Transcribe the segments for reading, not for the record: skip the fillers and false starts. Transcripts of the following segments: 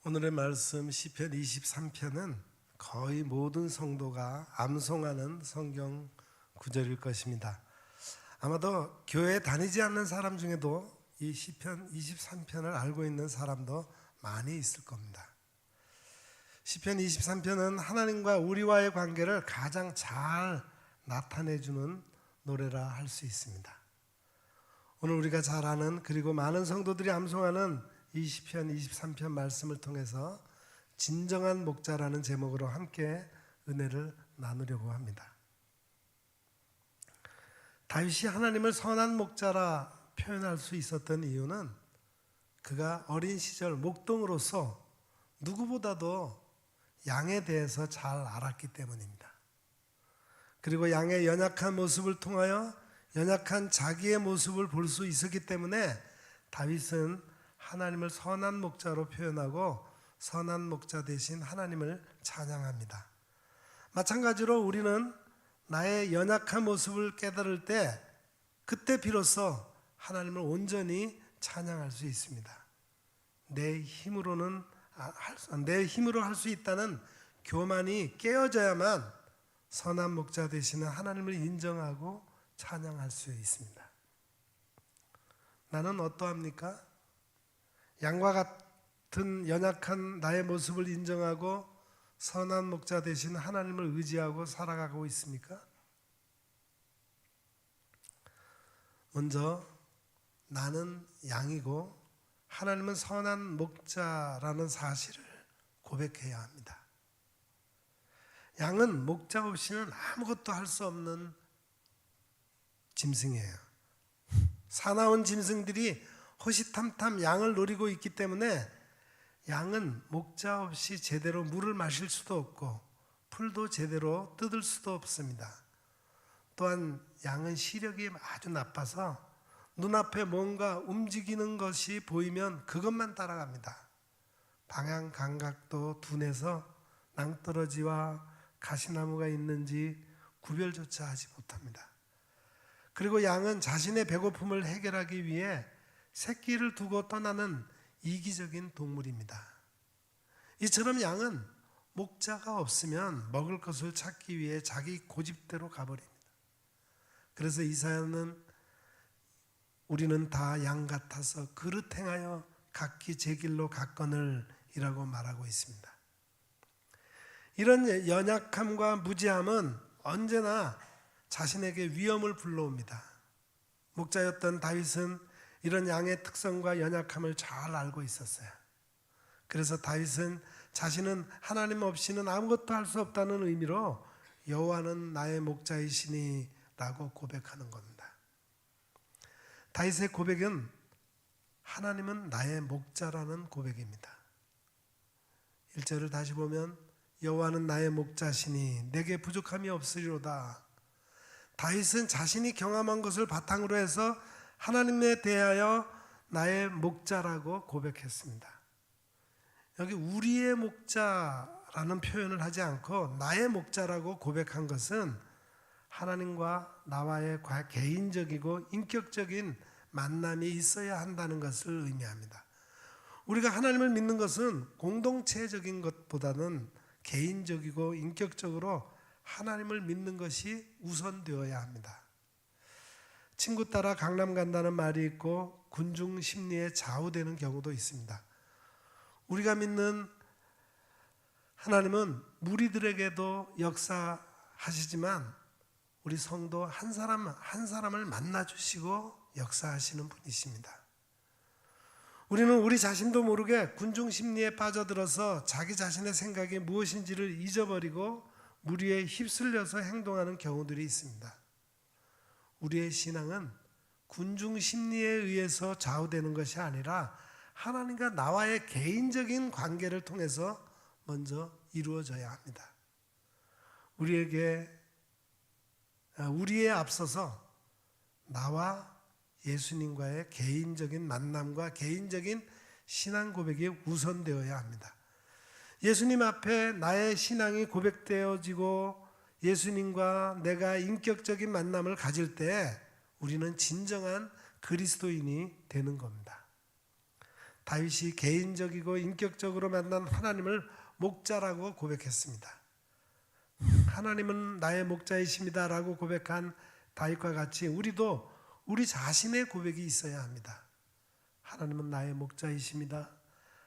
오늘의 말씀 시편 23편은 거의 모든 성도가 암송하는 성경 구절일 것입니다. 아마도 교회 다니지 않는 사람 중에도 이 시편 23편을 알고 있는 사람도 많이 있을 겁니다. 시편 23편은 하나님과 우리와의 관계를 가장 잘 나타내주는 노래라 할 수 있습니다. 오늘 우리가 잘 아는 그리고 많은 성도들이 암송하는 이 시편 23편 말씀을 통해서 진정한 목자라는 제목으로 함께 은혜를 나누려고 합니다. 다윗이 하나님을 선한 목자라 표현할 수 있었던 이유는 그가 어린 시절 목동으로서 누구보다도 양에 대해서 잘 알았기 때문입니다. 그리고 양의 연약한 모습을 통하여 연약한 자기의 모습을 볼 수 있었기 때문에 다윗은 하나님을 선한 목자로 표현하고 선한 목자 대신 하나님을 찬양합니다. 마찬가지로 우리는 나의 연약한 모습을 깨달을 때 그때 비로소 하나님을 온전히 찬양할 수 있습니다. 내 힘으로 할 수 있다는 교만이 깨어져야만 선한 목자 되시는 하나님을 인정하고 찬양할 수 있습니다. 나는 어떠합니까? 양과 같은 연약한 나의 모습을 인정하고 선한 목자 되신 하나님을 의지하고 살아가고 있습니까? 먼저 나는 양이고 하나님은 선한 목자라는 사실을 고백해야 합니다. 양은 목자 없이는 아무것도 할 수 없는 짐승이에요. 사나운 짐승들이 호시탐탐 양을 노리고 있기 때문에 양은 목자 없이 제대로 물을 마실 수도 없고 풀도 제대로 뜯을 수도 없습니다. 또한 양은 시력이 아주 나빠서 눈앞에 뭔가 움직이는 것이 보이면 그것만 따라갑니다. 방향 감각도 둔해서 낭떠러지와 가시나무가 있는지 구별조차 하지 못합니다. 그리고 양은 자신의 배고픔을 해결하기 위해 새끼를 두고 떠나는 이기적인 동물입니다. 이처럼 양은 목자가 없으면 먹을 것을 찾기 위해 자기 고집대로 가버립니다. 그래서 이사야는 우리는 다 양 같아서 그릇 행하여 각기 제 길로 갔거늘 이라고 말하고 있습니다. 이런 연약함과 무지함은 언제나 자신에게 위험을 불러옵니다. 목자였던 다윗은 이런 양의 특성과 연약함을 잘 알고 있었어요. 그래서 다윗은 자신은 하나님 없이는 아무것도 할 수 없다는 의미로 여호와는 나의 목자이시니 라고 고백하는 겁니다. 다윗의 고백은 하나님은 나의 목자라는 고백입니다. 1절을 다시 보면 여호와는 나의 목자시니 내게 부족함이 없으리로다. 다윗은 자신이 경험한 것을 바탕으로 해서 하나님에 대하여 나의 목자라고 고백했습니다. 여기 우리의 목자라는 표현을 하지 않고 나의 목자라고 고백한 것은 하나님과 나와의 개인적이고 인격적인 만남이 있어야 한다는 것을 의미합니다. 우리가 하나님을 믿는 것은 공동체적인 것보다는 개인적이고 인격적으로 하나님을 믿는 것이 우선되어야 합니다. 친구 따라 강남 간다는 말이 있고 군중 심리에 좌우되는 경우도 있습니다. 우리가 믿는 하나님은 무리들에게도 역사하시지만 우리 성도 한 사람을 만나주시고 역사하시는 분이십니다. 우리는 우리 자신도 모르게 군중 심리에 빠져들어서 자기 자신의 생각이 무엇인지를 잊어버리고 무리에 휩쓸려서 행동하는 경우들이 있습니다. 우리의 신앙은 군중 심리에 의해서 좌우되는 것이 아니라 하나님과 나와의 개인적인 관계를 통해서 먼저 이루어져야 합니다. 우리에 앞서서 나와 예수님과의 개인적인 만남과 개인적인 신앙 고백이 우선되어야 합니다. 예수님 앞에 나의 신앙이 고백되어지고 예수님과 내가 인격적인 만남을 가질 때 우리는 진정한 그리스도인이 되는 겁니다. 다윗이 개인적이고 인격적으로 만난 하나님을 목자라고 고백했습니다. 하나님은 나의 목자이십니다 라고 고백한 다윗과 같이 우리도 우리 자신의 고백이 있어야 합니다. 하나님은 나의 목자이십니다.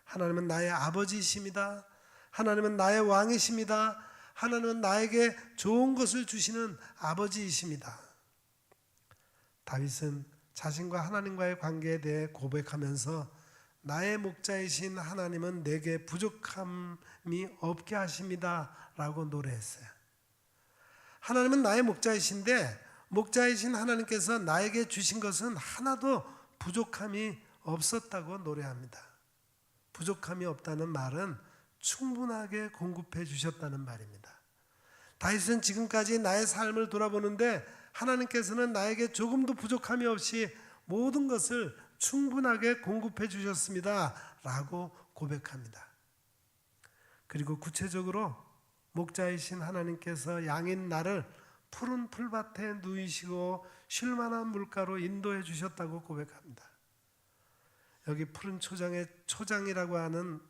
하나님은 나의 아버지이십니다. 하나님은 나의 왕이십니다. 하나님은 나에게 좋은 것을 주시는 아버지이십니다. 다윗은 자신과 하나님과의 관계에 대해 고백하면서 나의 목자이신 하나님은 내게 부족함이 없게 하십니다 라고 노래했어요. 하나님은 나의 목자이신데 목자이신 하나님께서 나에게 주신 것은 하나도 부족함이 없었다고 노래합니다. 부족함이 없다는 말은 충분하게 공급해 주셨다는 말입니다. 다윗은 지금까지 나의 삶을 돌아보는데 하나님께서는 나에게 조금도 부족함이 없이 모든 것을 충분하게 공급해 주셨습니다 라고 고백합니다. 그리고 구체적으로 목자이신 하나님께서 양인 나를 푸른 풀밭에 누이시고 쉴만한 물가로 인도해 주셨다고 고백합니다. 여기 푸른 초장의 초장이라고 하는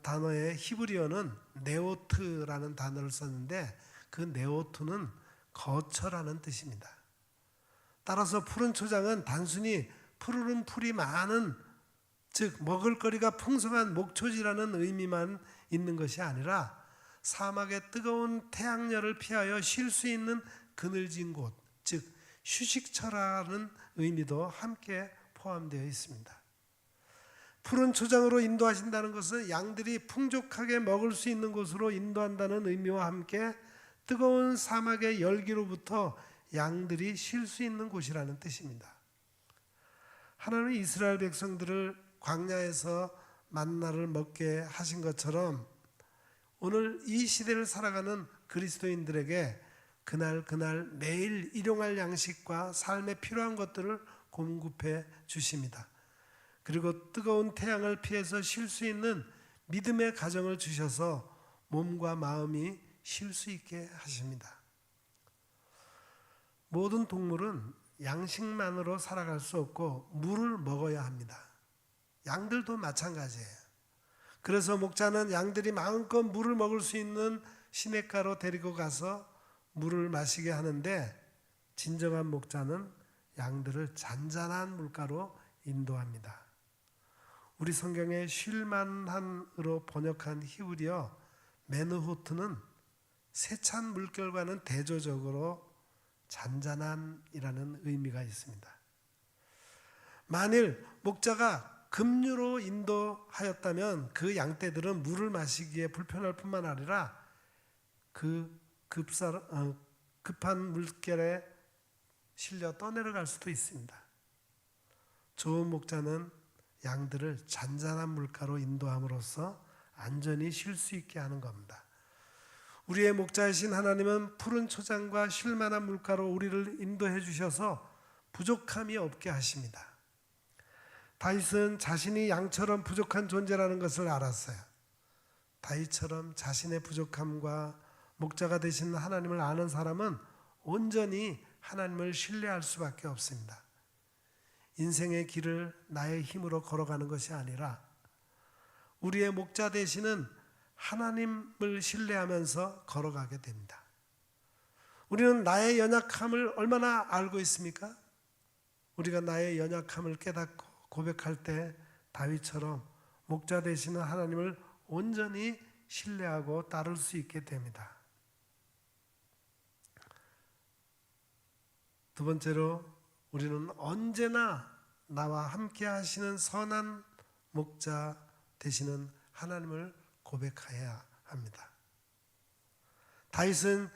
단어의 히브리어는 네오트라는 단어를 썼는데 그 네오트는 거처라는 뜻입니다. 따라서 푸른 초장은 단순히 푸르른 풀이 많은, 즉 먹을거리가 풍성한 목초지라는 의미만 있는 것이 아니라 사막의 뜨거운 태양열을 피하여 쉴 수 있는 그늘진 곳, 즉 휴식처라는 의미도 함께 포함되어 있습니다. 푸른 초장으로 인도하신다는 것은 양들이 풍족하게 먹을 수 있는 곳으로 인도한다는 의미와 함께 뜨거운 사막의 열기로부터 양들이 쉴 수 있는 곳이라는 뜻입니다. 하나님은 이스라엘 백성들을 광야에서 만나를 먹게 하신 것처럼 오늘 이 시대를 살아가는 그리스도인들에게 그날 매일 일용할 양식과 삶에 필요한 것들을 공급해 주십니다. 그리고 뜨거운 태양을 피해서 쉴 수 있는 믿음의 가정을 주셔서 몸과 마음이 쉴 수 있게 하십니다. 모든 동물은 양식만으로 살아갈 수 없고 물을 먹어야 합니다. 양들도 마찬가지예요. 그래서 목자는 양들이 마음껏 물을 먹을 수 있는 시냇가로 데리고 가서 물을 마시게 하는데 진정한 목자는 양들을 잔잔한 물가로 인도합니다. 우리 성경에 쉴만한으로 번역한 히브리어 메누호트는 세찬 물결과는 대조적으로 잔잔함이라는 의미가 있습니다. 만일 목자가 급류로 인도하였다면 그 양떼들은 물을 마시기에 불편할 뿐만 아니라 그 급한 물결에 실려 떠내려갈 수도 있습니다. 좋은 목자는 양들을 잔잔한 물가로 인도함으로써 안전히 쉴 수 있게 하는 겁니다. 우리의 목자이신 하나님은 푸른 초장과 쉴만한 물가로 우리를 인도해 주셔서 부족함이 없게 하십니다. 다윗은 자신이 양처럼 부족한 존재라는 것을 알았어요. 다윗처럼 자신의 부족함과 목자가 되신 하나님을 아는 사람은 온전히 하나님을 신뢰할 수밖에 없습니다. 인생의 길을 나의 힘으로 걸어가는 것이 아니라 우리의 목자 되시는 하나님을 신뢰하면서 걸어가게 됩니다. 우리는 나의 연약함을 얼마나 알고 있습니까? 우리가 나의 연약함을 깨닫고 고백할 때 다윗처럼 목자 되시는 하나님을 온전히 신뢰하고 따를 수 있게 됩니다. 두 번째로 우리는 언제나 나와 함께 하시는 선한 목자 되시는 하나님을 고백해야 합니다. 다윗은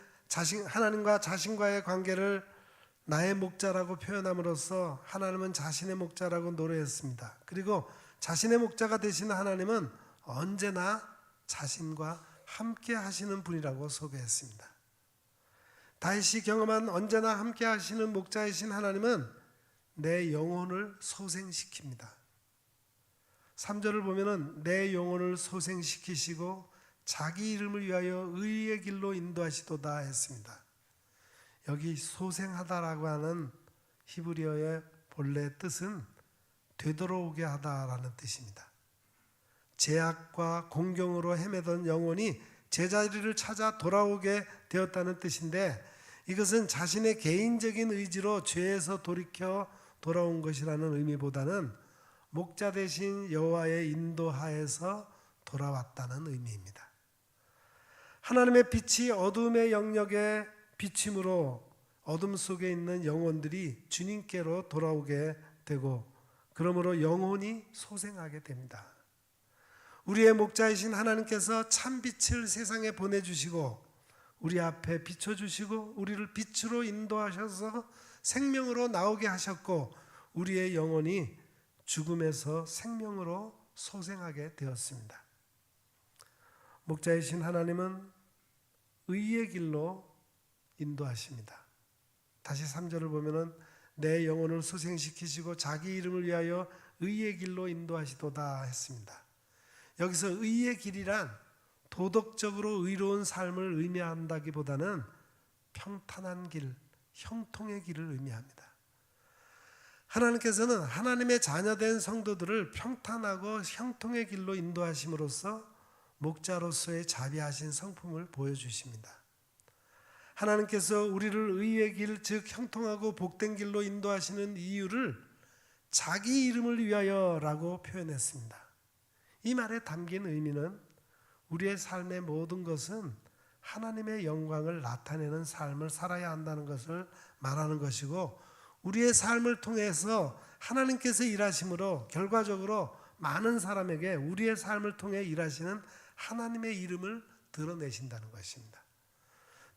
하나님과 자신과의 관계를 나의 목자라고 표현함으로써 하나님은 자신의 목자라고 노래했습니다. 그리고 자신의 목자가 되시는 하나님은 언제나 자신과 함께 하시는 분이라고 소개했습니다. 다윗이 경험한 언제나 함께 하시는 목자이신 하나님은 내 영혼을 소생시킵니다. 3절을 보면은 내 영혼을 소생시키시고 자기 이름을 위하여 의의 길로 인도하시도다 했습니다. 여기 소생하다라고 하는 히브리어의 본래 뜻은 되돌아오게 하다라는 뜻입니다. 죄악과 공경으로 헤매던 영혼이 제자리를 찾아 돌아오게 되었다는 뜻인데, 이것은 자신의 개인적인 의지로 죄에서 돌이켜 돌아온 것이라는 의미보다는 목자 대신 여호와의 인도하에서 돌아왔다는 의미입니다. 하나님의 빛이 어둠의 영역에 비침으로 어둠 속에 있는 영혼들이 주님께로 돌아오게 되고, 그러므로 영혼이 소생하게 됩니다. 우리의 목자이신 하나님께서 참 빛을 세상에 보내주시고 우리 앞에 비춰주시고 우리를 빛으로 인도하셔서 생명으로 나오게 하셨고, 우리의 영혼이 죽음에서 생명으로 소생하게 되었습니다. 목자이신 하나님은 의의 길로 인도하십니다. 다시 3절을 보면은 내 영혼을 소생시키시고 자기 이름을 위하여 의의 길로 인도하시도다 했습니다. 여기서 의의 길이란 도덕적으로 의로운 삶을 의미한다기보다는 평탄한 길, 형통의 길을 의미합니다. 하나님께서는 하나님의 자녀된 성도들을 평탄하고 형통의 길로 인도하심으로써 목자로서의 자비하신 성품을 보여주십니다. 하나님께서 우리를 의의 길, 즉 형통하고 복된 길로 인도하시는 이유를 자기 이름을 위하여라고 표현했습니다. 이 말에 담긴 의미는 우리의 삶의 모든 것은 하나님의 영광을 나타내는 삶을 살아야 한다는 것을 말하는 것이고, 우리의 삶을 통해서 하나님께서 일하심으로 결과적으로 많은 사람에게 우리의 삶을 통해 일하시는 하나님의 이름을 드러내신다는 것입니다.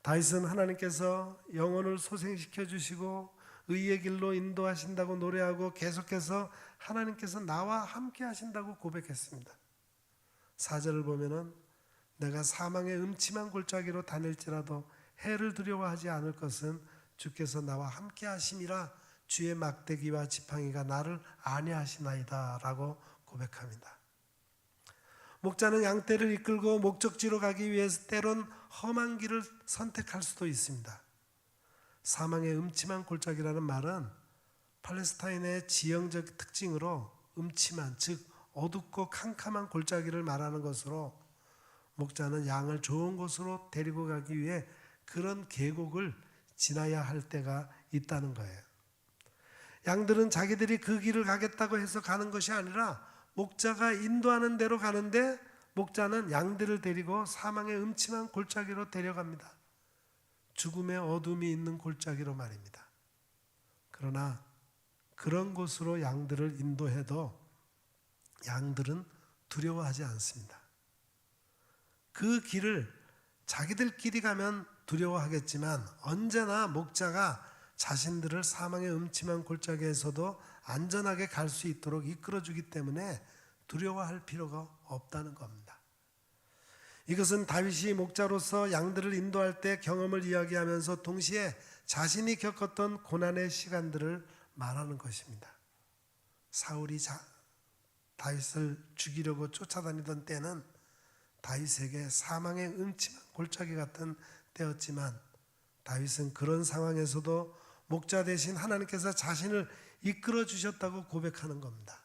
다윗은 하나님께서 영혼을 소생시켜 주시고 의의 길로 인도하신다고 노래하고 계속해서 하나님께서 나와 함께 하신다고 고백했습니다. 4절을 보면은 내가 사망의 음침한 골짜기로 다닐지라도 해를 두려워하지 않을 것은 주께서 나와 함께 하심이라, 주의 막대기와 지팡이가 나를 안위하시나이다 라고 고백합니다. 목자는 양떼를 이끌고 목적지로 가기 위해서 때론 험한 길을 선택할 수도 있습니다. 사망의 음침한 골짜기라는 말은 팔레스타인의 지형적 특징으로 음침한, 즉 어둡고 캄캄한 골짜기를 말하는 것으로, 목자는 양을 좋은 곳으로 데리고 가기 위해 그런 계곡을 지나야 할 때가 있다는 거예요. 양들은 자기들이 그 길을 가겠다고 해서 가는 것이 아니라 목자가 인도하는 대로 가는데, 목자는 양들을 데리고 사망의 음침한 골짜기로 데려갑니다. 죽음의 어둠이 있는 골짜기로 말입니다. 그러나 그런 곳으로 양들을 인도해도 양들은 두려워하지 않습니다. 그 길을 자기들끼리 가면 두려워하겠지만 언제나 목자가 자신들을 사망의 음침한 골짜기에서도 안전하게 갈 수 있도록 이끌어주기 때문에 두려워할 필요가 없다는 겁니다. 이것은 다윗이 목자로서 양들을 인도할 때 경험을 이야기하면서 동시에 자신이 겪었던 고난의 시간들을 말하는 것입니다. 사울이 다윗을 죽이려고 쫓아다니던 때는 다윗에게 사망의 음침한 골짜기 같은 때였지만, 다윗은 그런 상황에서도 목자 대신 하나님께서 자신을 이끌어 주셨다고 고백하는 겁니다.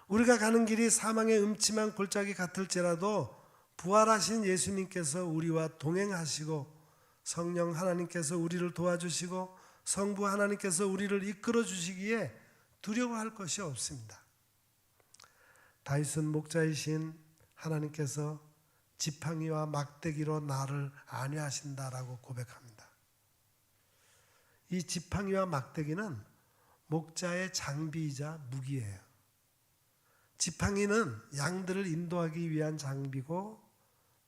우리가 가는 길이 사망의 음침한 골짜기 같을지라도 부활하신 예수님께서 우리와 동행하시고 성령 하나님께서 우리를 도와주시고 성부 하나님께서 우리를 이끌어 주시기에 두려워할 것이 없습니다. 다윗은 목자이신 하나님께서 지팡이와 막대기로 나를 안위하신다라고 고백합니다. 이 지팡이와 막대기는 목자의 장비이자 무기예요. 지팡이는 양들을 인도하기 위한 장비고,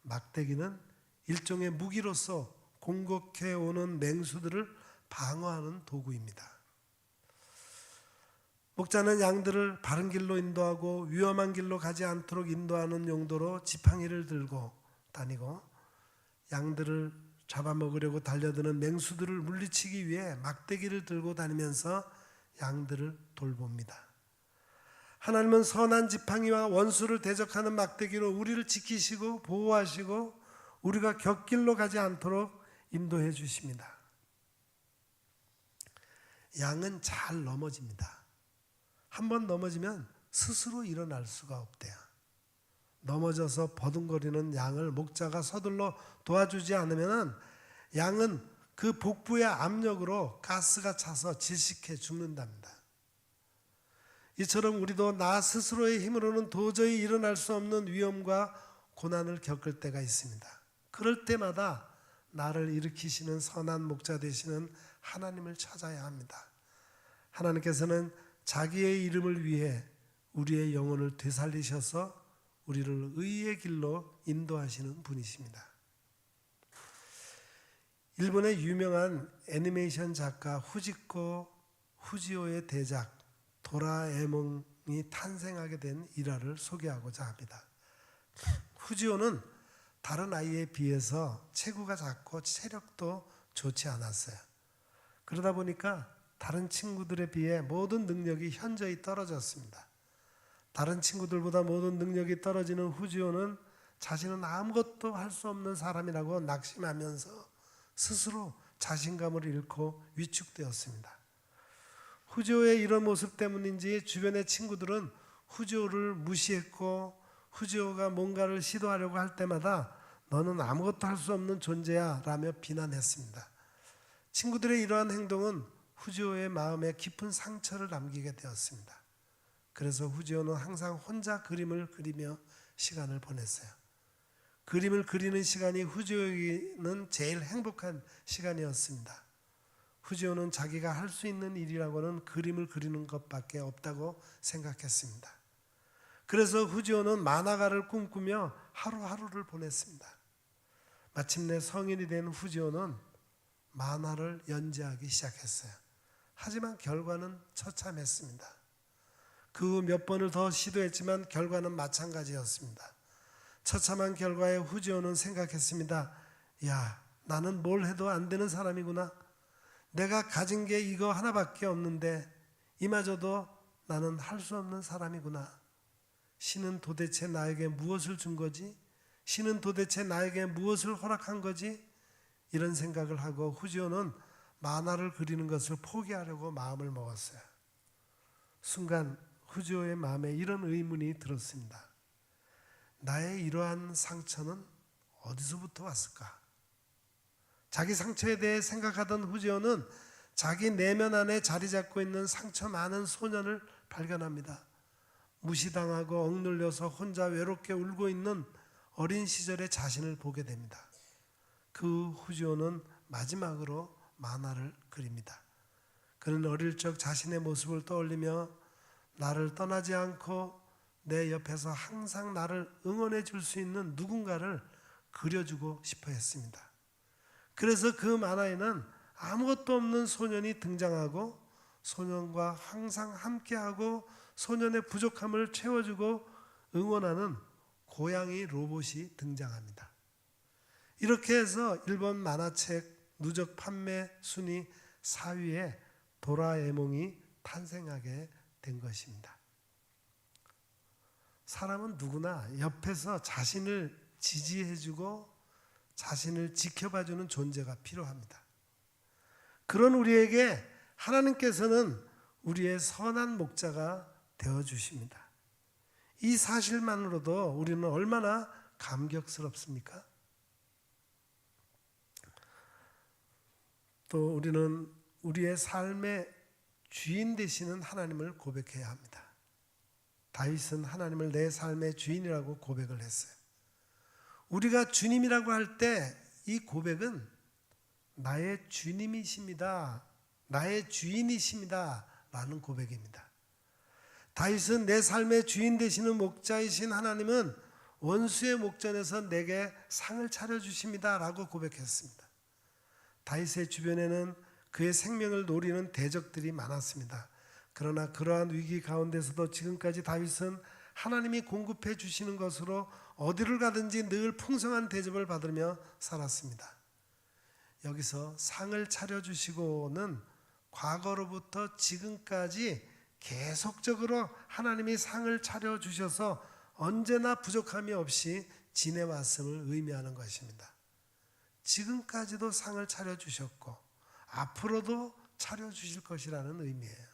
막대기는 일종의 무기로서 공격해 오는 맹수들을 방어하는 도구입니다. 목자는 양들을 바른 길로 인도하고 위험한 길로 가지 않도록 인도하는 용도로 지팡이를 들고 다니고, 양들을 잡아먹으려고 달려드는 맹수들을 물리치기 위해 막대기를 들고 다니면서 양들을 돌봅니다. 하나님은 선한 지팡이와 원수를 대적하는 막대기로 우리를 지키시고 보호하시고 우리가 곁길로 가지 않도록 인도해 주십니다. 양은 잘 넘어집니다. 한번 넘어지면 스스로 일어날 수가 없대요. 넘어져서 버둥거리는 양을 목자가 서둘러 도와주지 않으면 양은 그 복부의 압력으로 가스가 차서 질식해 죽는답니다. 이처럼 우리도 나 스스로의 힘으로는 도저히 일어날 수 없는 위험과 고난을 겪을 때가 있습니다. 그럴 때마다 나를 일으키시는 선한 목자 되시는 하나님을 찾아야 합니다. 하나님께서는 자기의 이름을 위해 우리의 영혼을 되살리셔서 우리를 의의 길로 인도하시는 분이십니다. 일본의 유명한 애니메이션 작가 후지코 후지오의 대작 도라에몽이 탄생하게 된 일화를 소개하고자 합니다. 후지오는 다른 아이에 비해서 체구가 작고 체력도 좋지 않았어요. 그러다 보니까 다른 친구들에 비해 모든 능력이 현저히 떨어졌습니다. 다른 친구들보다 모든 능력이 떨어지는 후지오는 자신은 아무것도 할 수 없는 사람이라고 낙심하면서 스스로 자신감을 잃고 위축되었습니다. 후지오의 이런 모습 때문인지 주변의 친구들은 후지오를 무시했고 후지오가 뭔가를 시도하려고 할 때마다 너는 아무것도 할 수 없는 존재야 라며 비난했습니다. 친구들의 이러한 행동은 후지오의 마음에 깊은 상처를 남기게 되었습니다. 그래서 후지오는 항상 혼자 그림을 그리며 시간을 보냈어요. 그림을 그리는 시간이 후지오에게는 제일 행복한 시간이었습니다. 후지오는 자기가 할 수 있는 일이라고는 그림을 그리는 것밖에 없다고 생각했습니다. 그래서 후지오는 만화가를 꿈꾸며 하루하루를 보냈습니다. 마침내 성인이 된 후지오는 만화를 연재하기 시작했어요. 하지만 결과는 처참했습니다. 그 후 몇 번을 더 시도했지만 결과는 마찬가지였습니다. 처참한 결과에 후지오는 생각했습니다. 야, 나는 뭘 해도 안 되는 사람이구나. 내가 가진 게 이거 하나밖에 없는데 이마저도 나는 할 수 없는 사람이구나. 신은 도대체 나에게 무엇을 준 거지? 신은 도대체 나에게 무엇을 허락한 거지? 이런 생각을 하고 후지오는 만화를 그리는 것을 포기하려고 마음을 먹었어요. 순간 후지오의 마음에 이런 의문이 들었습니다. 나의 이러한 상처는 어디서부터 왔을까? 자기 상처에 대해 생각하던 후지오는 자기 내면 안에 자리 잡고 있는 상처 많은 소년을 발견합니다. 무시당하고 억눌려서 혼자 외롭게 울고 있는 어린 시절의 자신을 보게 됩니다. 그 후지오는 마지막으로 만화를 그립니다. 그는 어릴 적 자신의 모습을 떠올리며 나를 떠나지 않고 내 옆에서 항상 나를 응원해 줄 수 있는 누군가를 그려주고 싶어 했습니다. 그래서 그 만화에는 아무것도 없는 소년이 등장하고 소년과 항상 함께하고 소년의 부족함을 채워주고 응원하는 고양이 로봇이 등장합니다. 이렇게 해서 일본 만화책 누적 판매 순위 4위에 도라에몽이 탄생하게 된 것입니다. 사람은 누구나 옆에서 자신을 지지해주고 자신을 지켜봐주는 존재가 필요합니다. 그런 우리에게 하나님께서는 우리의 선한 목자가 되어주십니다. 이 사실만으로도 우리는 얼마나 감격스럽습니까? 또 우리는 우리의 삶의 주인 되시는 하나님을 고백해야 합니다. 다윗은 하나님을 내 삶의 주인이라고 고백을 했어요. 우리가 주님이라고 할 때 이 고백은 나의 주님이십니다. 나의 주인이십니다. 라는 고백입니다. 다윗은 내 삶의 주인 되시는 목자이신 하나님은 원수의 목전에서 내게 상을 차려주십니다. 라고 고백했습니다. 다윗의 주변에는 그의 생명을 노리는 대적들이 많았습니다. 그러나 그러한 위기 가운데서도 지금까지 다윗은 하나님이 공급해 주시는 것으로 어디를 가든지 늘 풍성한 대접을 받으며 살았습니다. 여기서 상을 차려주시고는 과거로부터 지금까지 계속적으로 하나님이 상을 차려주셔서 언제나 부족함이 없이 지내왔음을 의미하는 것입니다. 지금까지도 상을 차려주셨고 앞으로도 차려주실 것이라는 의미예요.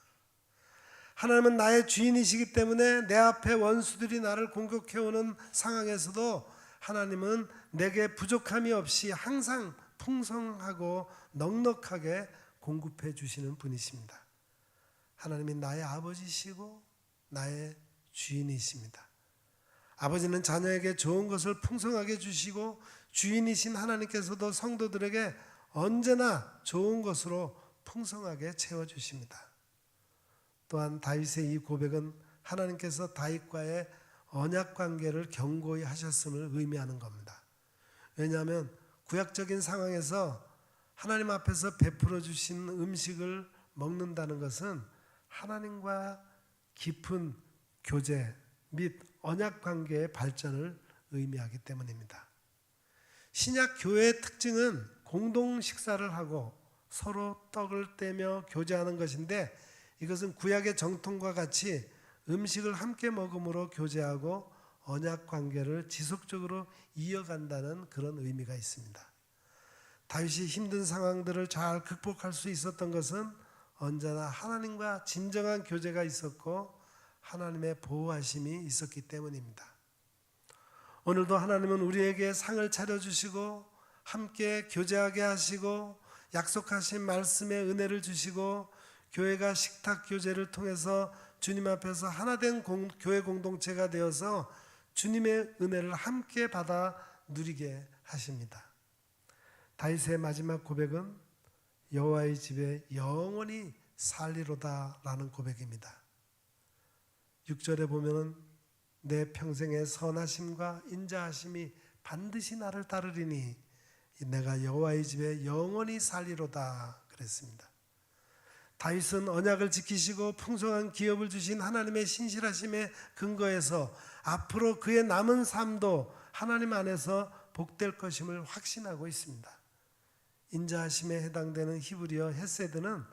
하나님은 나의 주인이시기 때문에 내 앞에 원수들이 나를 공격해오는 상황에서도 하나님은 내게 부족함이 없이 항상 풍성하고 넉넉하게 공급해 주시는 분이십니다. 하나님이 나의 아버지시고 나의 주인이십니다. 아버지는 자녀에게 좋은 것을 풍성하게 주시고 주인이신 하나님께서도 성도들에게 언제나 좋은 것으로 풍성하게 채워주십니다. 또한 다윗의 이 고백은 하나님께서 다윗과의 언약관계를 견고히 하셨음을 의미하는 겁니다. 왜냐하면 구약적인 상황에서 하나님 앞에서 베풀어 주신 음식을 먹는다는 것은 하나님과 깊은 교제 및 언약관계의 발전을 의미하기 때문입니다. 신약 교회의 특징은 공동 식사를 하고 서로 떡을 떼며 교제하는 것인데, 이것은 구약의 정통과 같이 음식을 함께 먹음으로 교제하고 언약관계를 지속적으로 이어간다는 그런 의미가 있습니다. 다윗이 힘든 상황들을 잘 극복할 수 있었던 것은 언제나 하나님과 진정한 교제가 있었고 하나님의 보호하심이 있었기 때문입니다. 오늘도 하나님은 우리에게 상을 차려주시고 함께 교제하게 하시고 약속하신 말씀의 은혜를 주시고 교회가 식탁 교제를 통해서 주님 앞에서 하나된 교회 공동체가 되어서 주님의 은혜를 함께 받아 누리게 하십니다. 다윗의 마지막 고백은 여호와의 집에 영원히 살리로다 라는 고백입니다. 6절에 보면은 내 평생의 선하심과 인자하심이 반드시 나를 따르리니 내가 여호와의 집에 영원히 살리로다 그랬습니다. 다윗은 언약을 지키시고 풍성한 기업을 주신 하나님의 신실하심에 근거해서 앞으로 그의 남은 삶도 하나님 안에서 복될 것임을 확신하고 있습니다. 인자하심에 해당되는 히브리어 헤세드는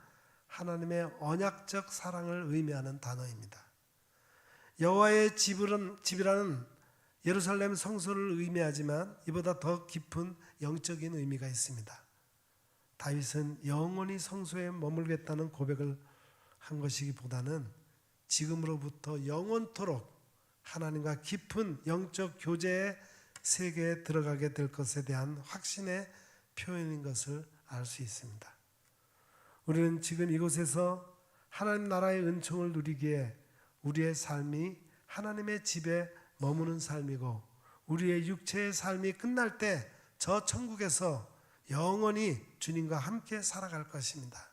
하나님의 언약적 사랑을 의미하는 단어입니다. 여호와의 집이라는 예루살렘 성소를 의미하지만 이보다 더 깊은 영적인 의미가 있습니다. 다윗은 영원히 성소에 머물겠다는 고백을 한 것이기보다는 지금으로부터 영원토록 하나님과 깊은 영적 교제의 세계에 들어가게 될 것에 대한 확신의 표현인 것을 알 수 있습니다. 우리는 지금 이곳에서 하나님 나라의 은총을 누리기에 우리의 삶이 하나님의 집에 머무는 삶이고, 우리의 육체의 삶이 끝날 때 저 천국에서 영원히 주님과 함께 살아갈 것입니다.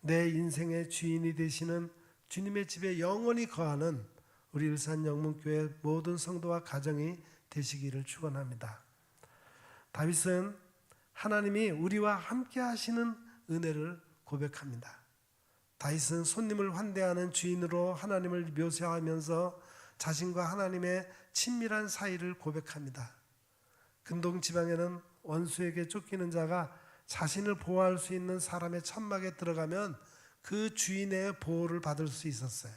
내 인생의 주인이 되시는 주님의 집에 영원히 거하는 우리 일산 영문교회 모든 성도와 가정이 되시기를 축원합니다. 다윗은 하나님이 우리와 함께 하시는 은혜를 고백합니다. 다윗은 손님을 환대하는 주인으로 하나님을 묘사하면서 자신과 하나님의 친밀한 사이를 고백합니다. 근동 지방에는 원수에게 쫓기는 자가 자신을 보호할 수 있는 사람의 천막에 들어가면 그 주인의 보호를 받을 수 있었어요.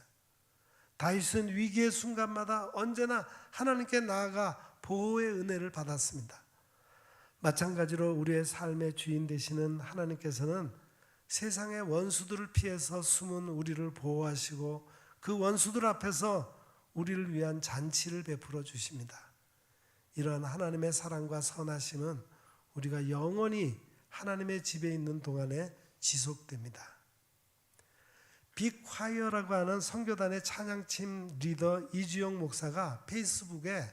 다윗은 위기의 순간마다 언제나 하나님께 나아가 보호의 은혜를 받았습니다. 마찬가지로 우리의 삶의 주인 되시는 하나님께서는 세상의 원수들을 피해서 숨은 우리를 보호하시고 그 원수들 앞에서 우리를 위한 잔치를 베풀어 주십니다. 이러한 하나님의 사랑과 선하심은 우리가 영원히 하나님의 집에 있는 동안에 지속됩니다. 빅콰이어라고 하는 선교단의 찬양팀 리더 이주영 목사가 페이스북에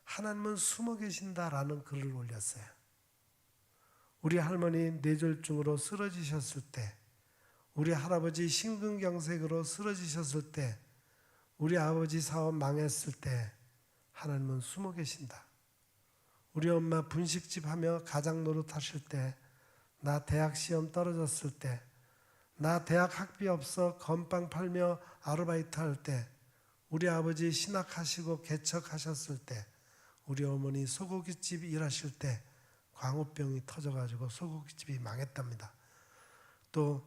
하나님은 숨어 계신다라는 글을 올렸어요. 우리 할머니 뇌졸중으로 쓰러지셨을 때, 우리 할아버지 심근경색으로 쓰러지셨을 때, 우리 아버지 사업 망했을 때 하나님은 숨어 계신다. 우리 엄마 분식집 하며 가장 노릇하실 때, 나 대학 시험 떨어졌을 때, 나 대학 학비 없어 건빵 팔며 아르바이트 할 때, 우리 아버지 신학하시고 개척하셨을 때, 우리 어머니 소고기집 일하실 때 광우병이 터져가지고 소고기집이 망했답니다. 또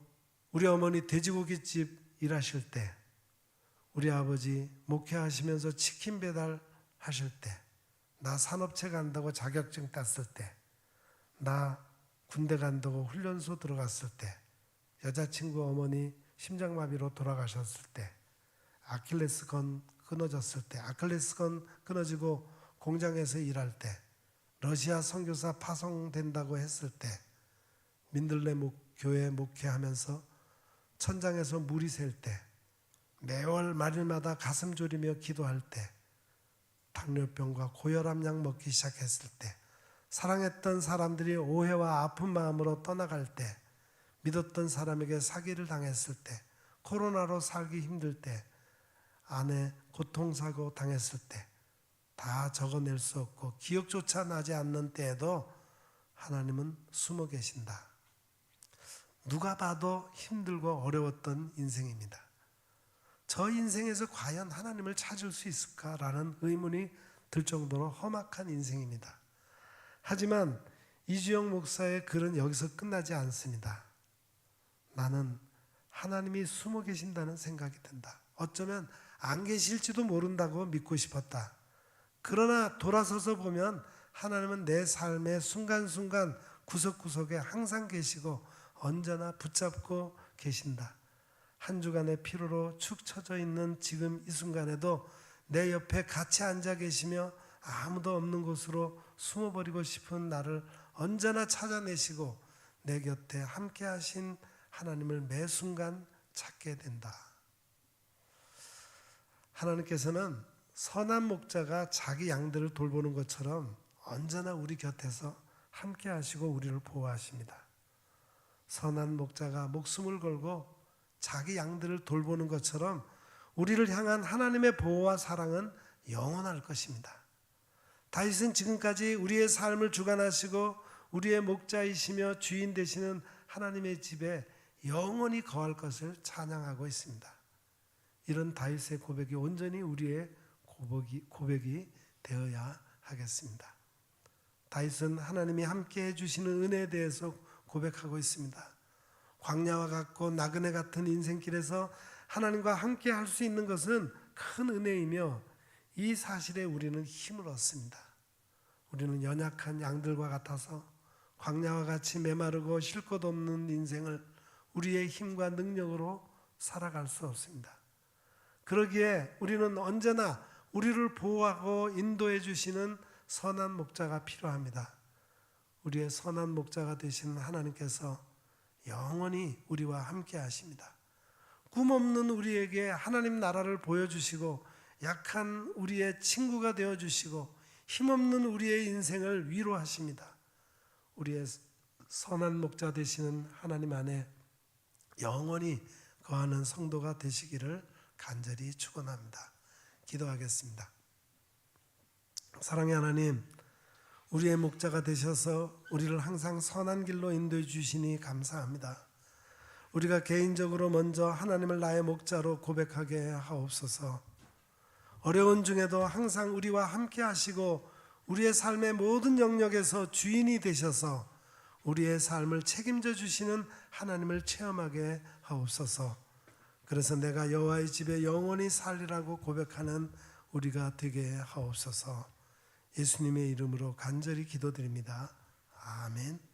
우리 어머니 돼지고기집 일하실 때, 우리 아버지 목회하시면서 치킨 배달하실 때, 나 산업체 간다고 자격증 땄을 때, 나 군대 간다고 훈련소 들어갔을 때, 여자친구 어머니 심장마비로 돌아가셨을 때, 아킬레스건 끊어졌을 때, 아킬레스건 끊어지고 공장에서 일할 때, 러시아 선교사 파송된다고 했을 때, 민들레 교회 목회하면서 천장에서 물이 셀 때, 매월 말일마다 가슴 졸이며 기도할 때, 당뇨병과 고혈압 약 먹기 시작했을 때, 사랑했던 사람들이 오해와 아픈 마음으로 떠나갈 때, 믿었던 사람에게 사기를 당했을 때, 코로나로 살기 힘들 때, 아내 고통사고 당했을 때, 다 적어낼 수 없고 기억조차 나지 않는 때에도 하나님은 숨어 계신다. 누가 봐도 힘들고 어려웠던 인생입니다. 저 인생에서 과연 하나님을 찾을 수 있을까라는 의문이 들 정도로 험악한 인생입니다. 하지만 이주영 목사의 글은 여기서 끝나지 않습니다. 나는 하나님이 숨어 계신다는 생각이 든다. 어쩌면 안 계실지도 모른다고 믿고 싶었다. 그러나 돌아서서 보면 하나님은 내 삶의 순간순간 구석구석에 항상 계시고 언제나 붙잡고 계신다. 한 주간의 피로로 축 처져 있는 지금 이 순간에도 내 옆에 같이 앉아 계시며 아무도 없는 곳으로 숨어버리고 싶은 나를 언제나 찾아내시고 내 곁에 함께 하신 하나님을 매 순간 찾게 된다. 하나님께서는 선한 목자가 자기 양들을 돌보는 것처럼 언제나 우리 곁에서 함께 하시고 우리를 보호하십니다. 선한 목자가 목숨을 걸고 자기 양들을 돌보는 것처럼 우리를 향한 하나님의 보호와 사랑은 영원할 것입니다. 다윗은 지금까지 우리의 삶을 주관하시고 우리의 목자이시며 주인 되시는 하나님의 집에 영원히 거할 것을 찬양하고 있습니다. 이런 다윗의 고백이 온전히 우리의 고백이 되어야 하겠습니다. 다윗은 하나님이 함께 해주시는 은혜에 대해서 고백하고 있습니다. 광야와 같고 나그네 같은 인생길에서 하나님과 함께 할 수 있는 것은 큰 은혜이며 이 사실에 우리는 힘을 얻습니다. 우리는 연약한 양들과 같아서 광야와 같이 메마르고 쉴 것 없는 인생을 우리의 힘과 능력으로 살아갈 수 없습니다. 그러기에 우리는 언제나 우리를 보호하고 인도해 주시는 선한 목자가 필요합니다. 우리의 선한 목자가 되시는 하나님께서 영원히 우리와 함께 하십니다. 꿈 없는 우리에게 하나님 나라를 보여주시고 약한 우리의 친구가 되어주시고 힘없는 우리의 인생을 위로하십니다. 우리의 선한 목자 되시는 하나님 안에 영원히 거하는 성도가 되시기를 간절히 축원합니다. 기도하겠습니다. 사랑의 하나님, 우리의 목자가 되셔서 우리를 항상 선한 길로 인도해 주시니 감사합니다. 우리가 개인적으로 먼저 하나님을 나의 목자로 고백하게 하옵소서. 어려운 중에도 항상 우리와 함께 하시고 우리의 삶의 모든 영역에서 주인이 되셔서 우리의 삶을 책임져 주시는 하나님을 체험하게 하옵소서. 그래서 내가 여호와의 집에 영원히 살리라고 고백하는 우리가 되게 하옵소서. 예수님의 이름으로 간절히 기도드립니다. 아멘.